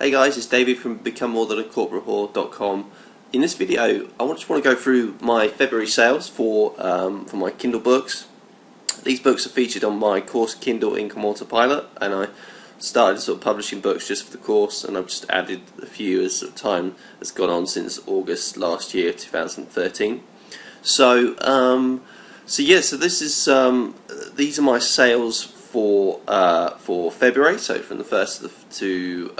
Hey guys, it's David from BecomeMoreThanACorporateWhore.com. In this video, I just want to go through my February sales for my Kindle books. These books are featured on my course Kindle Income Autopilot, and I started sort of publishing books just for the course, and I've just added a few as time has gone on since August last year, 2013. So this is these are my sales for February. So from the 1st to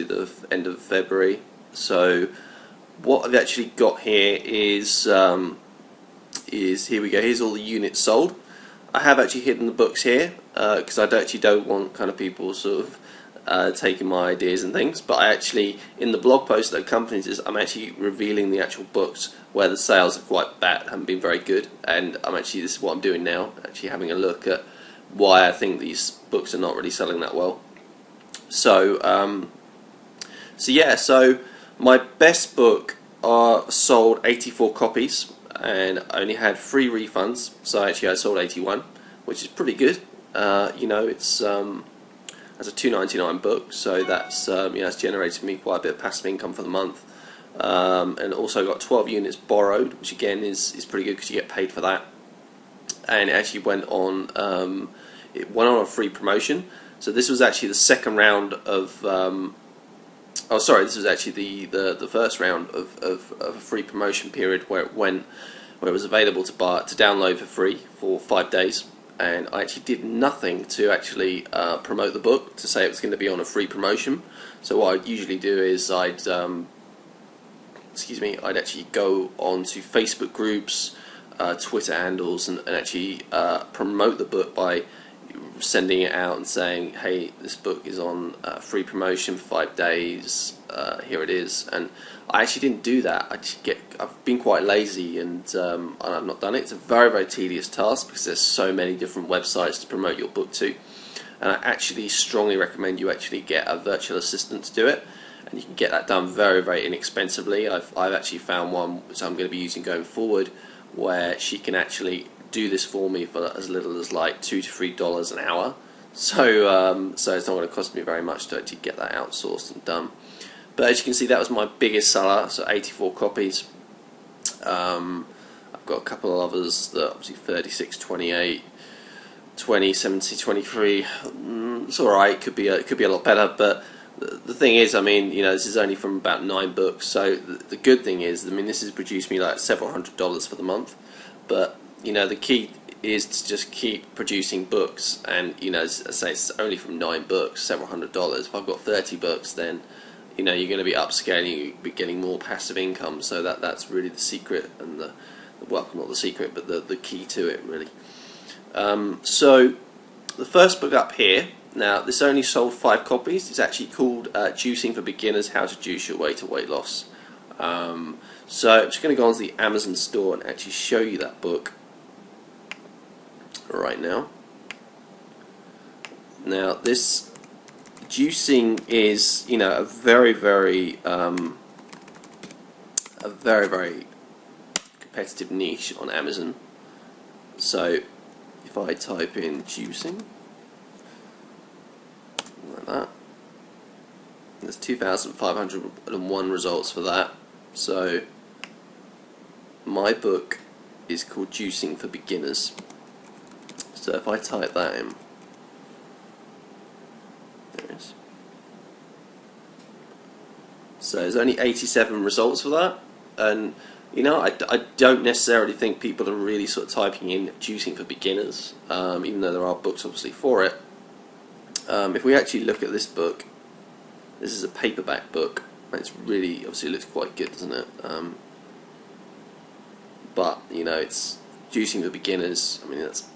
the end of February. So what I've actually got here is here we go. Here's all the units sold. I have actually hidden the books here because I don't want kind of people sort of taking my ideas and things. But I actually, in the blog post that accompanies this, I'm actually revealing the actual books where the sales are quite bad, haven't been very good, and this is what I'm doing now, actually having a look at why I think these books are not really selling that well. So my best book sold 84 copies, and I only had 3 refunds. So actually I sold 81, which is pretty good. It's as a $2.99 book, so that's it's generated me quite a bit of passive income for the month. And also got 12 units borrowed, which again is pretty good because you get paid for that. And it actually went on a free promotion. So this was actually the second round of this was actually the first round of a free promotion period where it was available to download for free for 5 days. And I actually did nothing to actually promote the book, to say it was going to be on a free promotion. So what I'd usually do is I'd actually go on to Facebook groups, Twitter handles, and actually promote the book by sending it out and saying, hey, this book is on free promotion for 5 days, here it is. And I actually didn't do that. I've been quite lazy, and I've not done it. It's a very, very tedious task because there's so many different websites to promote your book to. And I actually strongly recommend you actually get a virtual assistant to do it, and you can get that done very, very inexpensively. I've actually found one which I'm going to be using going forward, where she can actually do this for me for as little as like $2 to $3 an hour. So it's not going to cost me very much to actually get that outsourced and done. But as you can see, that was my biggest seller, so 84 copies. I've got a couple of others that obviously 36, 28, 20, 70, 23. It's alright, could be a lot better, but the thing is, this is only from about 9 books, so the good thing is, this has produced me like several $100s for the month. But the key is to just keep producing books, and as I say, it's only from 9 books, several $100s. If I've got 30 books, then you're going to be upscaling, you'll be getting more passive income. So that's really the secret, and well, not the secret, but the key to it, really. So the first book up here, now this only sold 5 copies. It's actually called Juicing for Beginners: How to Juice Your Way to Weight Loss. So I'm just going to go onto the Amazon store and actually show you that book right now. Now this juicing is a very, very competitive niche on Amazon. So if I type in juicing like that, there's 2,501 results for that. So my book is called Juicing for Beginners. So if I type that in, there it is. So there's only 87 results for that, and I don't necessarily think people are really sort of typing in juicing for beginners, even though there are books obviously for it. If we actually look at this book, this is a paperback book. It's really, obviously, it looks quite good, doesn't it? But it's juicing for beginners. That's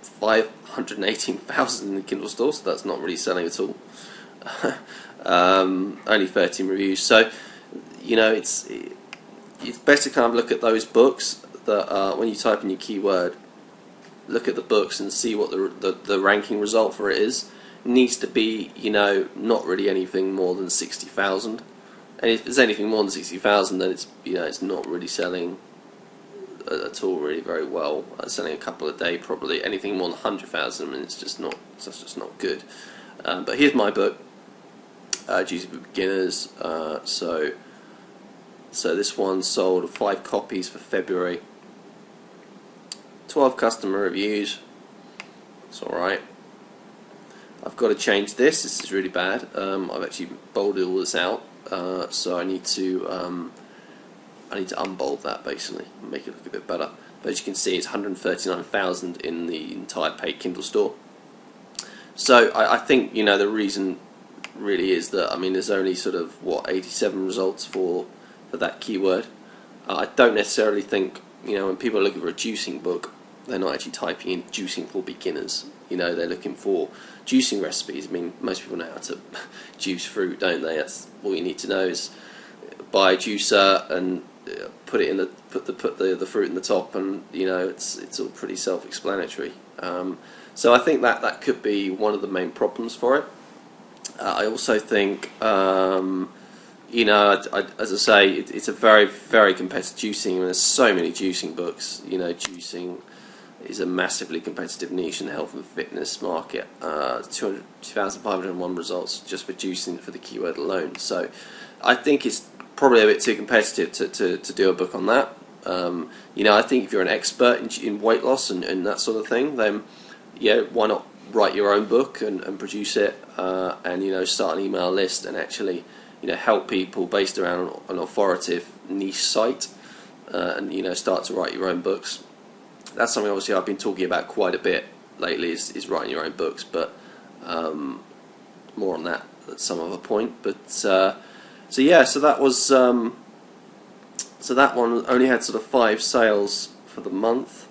518,000 in the Kindle store, so that's not really selling at all. Only 13 reviews. So it's best to kind of look at those books that when you type in your keyword, look at the books and see what the ranking result for it is. It needs to be not really anything more than 60,000. And if it's anything more than 60,000, then it's not really selling at all really very well. Selling a couple a day probably. Anything more than 100,000, it's just not good. But here's my book. Juicy for beginners. So this one sold 5 copies for February. 12 customer reviews. It's alright. I've got to change this. This is really bad. I've actually bolded all this out, so I need to unbold that basically and make it look a bit better. But as you can see, it's 139,000 in the entire paid Kindle store. So I think the reason really is that there's only sort of 87 results for that keyword. I don't necessarily think when people are looking for a juicing book, they're not actually typing in juicing for beginners. They're looking for juicing recipes. Most people know how to juice fruit, don't they? That's all you need to know is buy a juicer and put the fruit in the top, and it's all pretty self-explanatory. So I think that could be one of the main problems for it. I also think as I say, it's a very, very competitive juicing. There's so many juicing books. Juicing is a massively competitive niche in the health and fitness market. 2,501 results just for juicing for the keyword alone. So I think it's probably a bit too competitive to do a book on that. I think if you're an expert in weight loss and that sort of thing, then why not write your own book and produce it, and start an email list and actually help people based around an authoritative niche site, and start to write your own books. That's something obviously I've been talking about quite a bit lately, is writing your own books, but more on that at some other point. But so that was so that one only had sort of 5 sales for the month.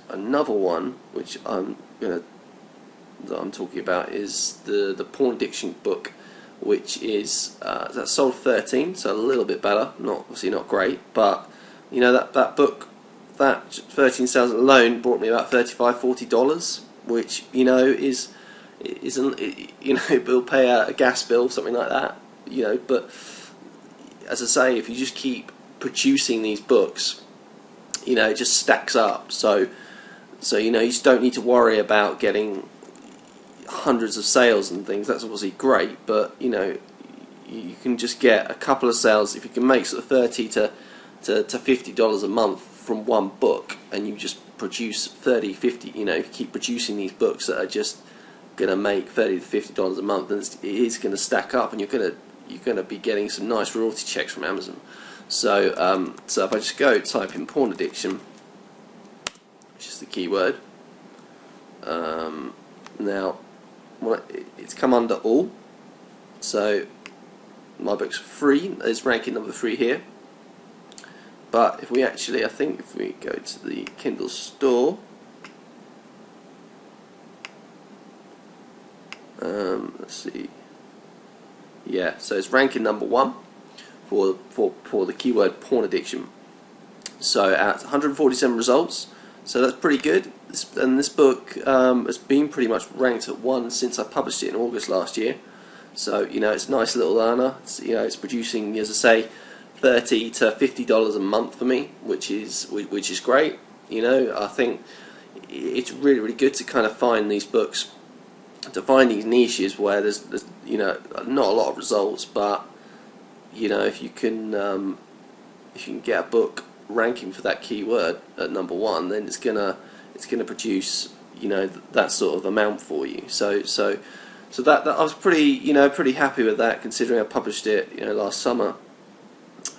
Another one which that I'm talking about is the porn addiction book, which is that sold 13, so a little bit better. Obviously not great, but that book, that 13 sales alone brought me about $35–40, which it'll pay a gas bill, something like that. But as I say, if you just keep producing these books, it just stacks up. So you just don't need to worry about getting hundreds of sales and things. That's obviously great, but you can just get a couple of sales. If you can make sort of $30 to $50 a month from one book, and you just produce 30, 50, if you keep producing these books that are just going to make $30 to $50 a month, then it is going to stack up, and you're going to be getting some nice royalty checks from Amazon. So so if I just go type in porn addiction, which is the keyword, now it's come under all, so my book's free. It's ranking number 3 here. But if we actually, I think if we go to the Kindle store, let's see, so it's ranking number 1 for the keyword porn addiction. So at 147 results, so that's pretty good. And this book has been pretty much ranked at 1 since I published it in August last year. So it's a nice little earner. It's producing, as I say, $30 to $50 a month for me, which is great. I think it's really, really good to kind of find these books, to find these niches where there's not a lot of results, but if you can get a book ranking for that keyword at number 1, then it's gonna produce that sort of amount for you. So that I was pretty happy with that, considering I published it last summer.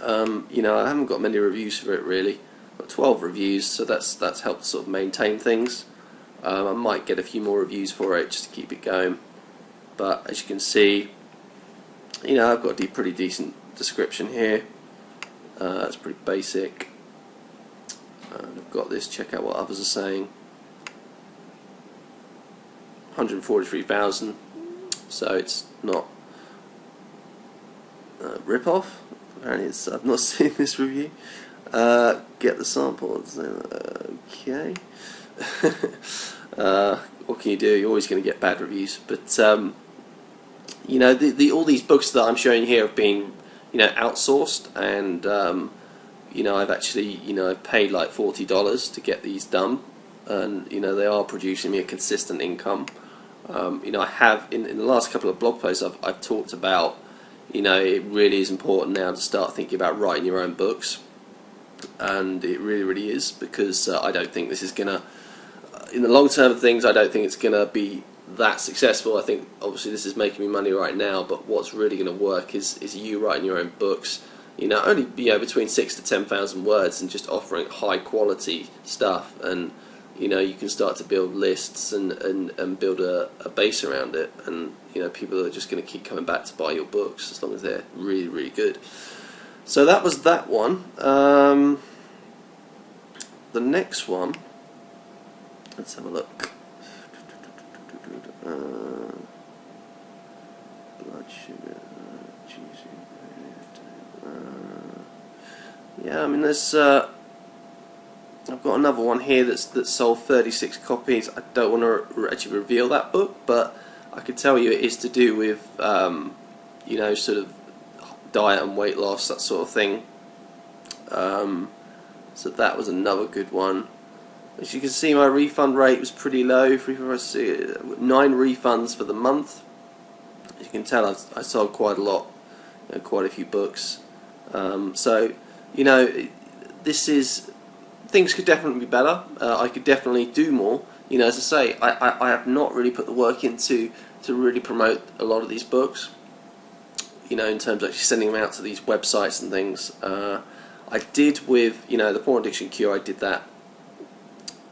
I haven't got many reviews for it really. I've got 12 reviews, so that's helped sort of maintain things. I might get a few more reviews for it just to keep it going. But as you can see, I've got a pretty decent description here. It's pretty basic. I've got this. Check out what others are saying. 143,000. So it's not rip-off. Apparently I've not seen this review. Get the sample. Okay. What can you do? You're always going to get bad reviews. But all these books that I'm showing here have been outsourced, and I've actually paid like $40 to get these done, and they are producing me a consistent income. I have in the last couple of blog posts I've talked about, it really is important now to start thinking about writing your own books, and it really is, because I don't think this is gonna, in the long term of things, I don't think it's gonna be that successful. I think obviously this is making me money right now, but what's really going to work is you writing your own books. Only between 6,000 to 10,000 words, and just offering high quality stuff, and you can start to build lists and build a base around it, and people are just going to keep coming back to buy your books as long as they're really good. So that was that one. The next one, let's have a look. Blood sugar, yeah, I mean, there's I've got another one here that's sold 36 copies. I don't want to actually reveal that book, but I can tell you it is to do with sort of diet and weight loss, that sort of thing. So that was another good one. As you can see, my refund rate was pretty low. 9 refunds for the month. As you can tell, I sold quite a lot, quite a few books. So, this is, things could definitely be better. I could definitely do more. As I say, I have not really put the work into to really promote a lot of these books. In terms of actually sending them out to these websites and things. I did with, the Porn Addiction Cure. I did that.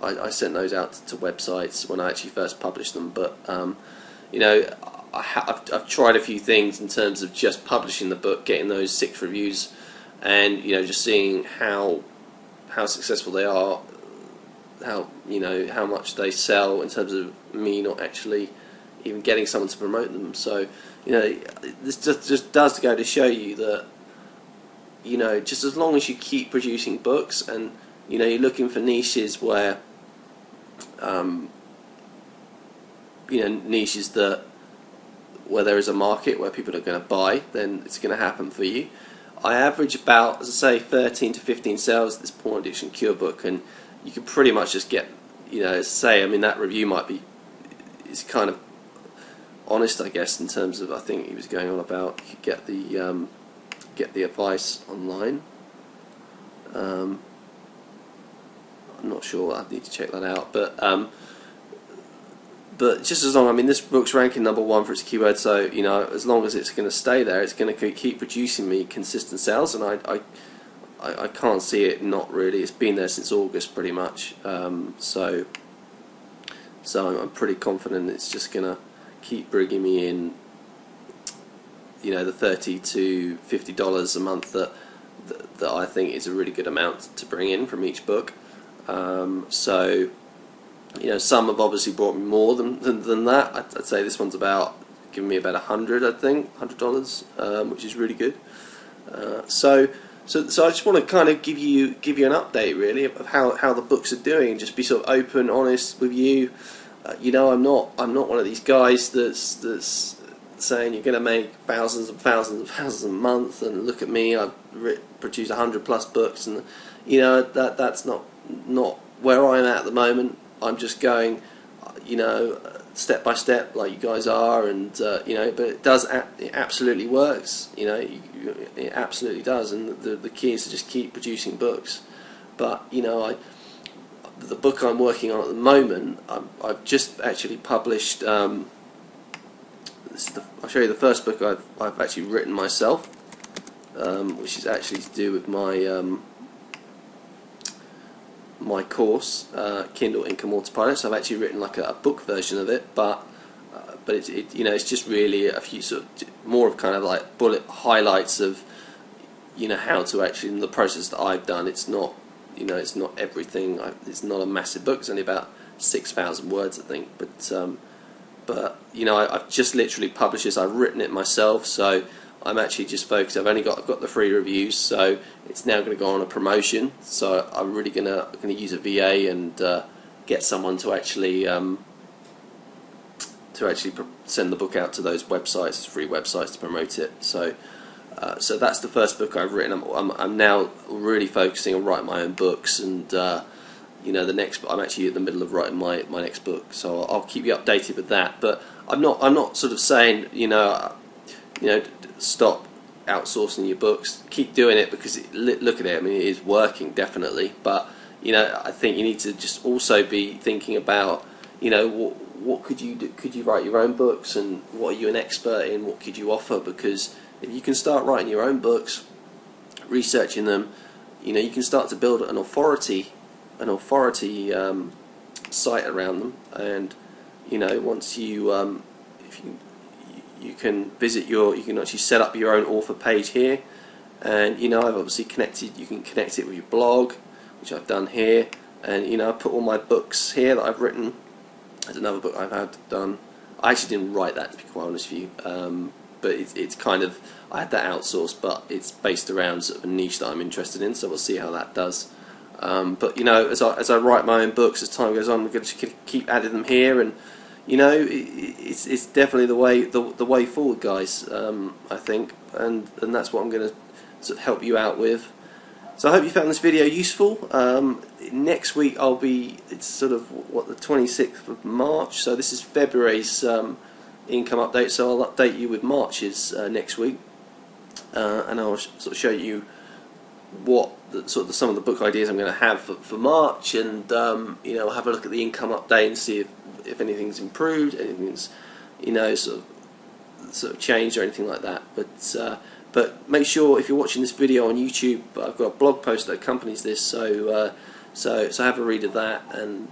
I sent those out to websites when I actually first published them, but I've tried a few things in terms of just publishing the book, getting those 6 reviews, and just seeing how successful they are, how much they sell in terms of me not actually even getting someone to promote them. So this just does go to show you that just as long as you keep producing books, and you're looking for niches where niches where there is a market where people are going to buy, then it's going to happen for you. I average about, as I say, 13 to 15 sales of this Porn Addiction Cure book, and you can pretty much just get, that review might be, it's kind of honest, I guess, in terms of, I think he was going on about you could get the advice online. I'm not sure, I need to check that out, but just as long, this book's ranking #1 for its keyword, so as long as it's going to stay there, it's going to keep producing me consistent sales, and I can't see it not really. It's been there since August pretty much, so I'm pretty confident it's just going to keep bringing me in, the $30 to $50 a month that I think is a really good amount to bring in from each book. So some have obviously brought me more than that. I'd say this one's giving me about $100, which is really good. So I just want to kind of give you an update really of how the books are doing, and just be sort of open, honest with you. I'm not one of these guys that's saying you're going to make thousands and thousands and thousands a month, and look at me, I've produced 100+ books, and that's not where I'm at the moment. I'm just going, step by step, like you guys are, and but it absolutely works. It absolutely does, and the key is to just keep producing books. But the book I'm working on at the moment, I've just actually published. I'll show you the first book I've actually written myself, which is actually to do with my course, Kindle Income Autopilot. So I've actually written like a book version of it, but it's just really a few sort of more of kind of like bullet highlights of how to actually, in the process that I've done. It's not it's not everything. It's not a massive book. It's only about 6,000 words, I think. But I've just literally published this. I've written it myself, so I'm actually just focused. I've got the free reviews, so it's now going to go on a promotion. So I'm really going to use a VA and get someone to actually send the book out to those websites, free websites, to promote it. So that's the first book I've written. I'm now really focusing on writing my own books, and the next. I'm actually in the middle of writing my next book, so I'll keep you updated with that. But I'm not sort of saying stop outsourcing your books. Keep doing it, because look at it. I mean, it is working, definitely. But I think you need to just also be thinking about what could you do? Could you write your own books, and what are you an expert in? What could you offer? Because if you can start writing your own books, researching them, you can start to build an authority site around them. And once you if you can you can actually set up your own author page here. And I've obviously you can connect it with your blog, which I've done here. And I put all my books here that I've written. There's another book I've had done. I actually didn't write that, to be quite honest with you, but it's kind of, I had that outsourced, but it's based around sort of a niche that I'm interested in, so we'll see how that does. But as I write my own books, as time goes on, I'm going to keep adding them here, and it's definitely the way forward, guys. I think, and that's what I'm going to sort of help you out with. So I hope you found this video useful. Next week it's sort of the 26th of March, so this is February's income update, so I'll update you with March's next week, and I'll sort of show you what some of the book ideas I'm going to have for March, and I'll have a look at the income update and see if anything's improved, anything's sort of changed or anything like that. But make sure, if you're watching this video on YouTube, I've got a blog post that accompanies this, so have a read of that, and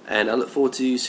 I look forward to seeing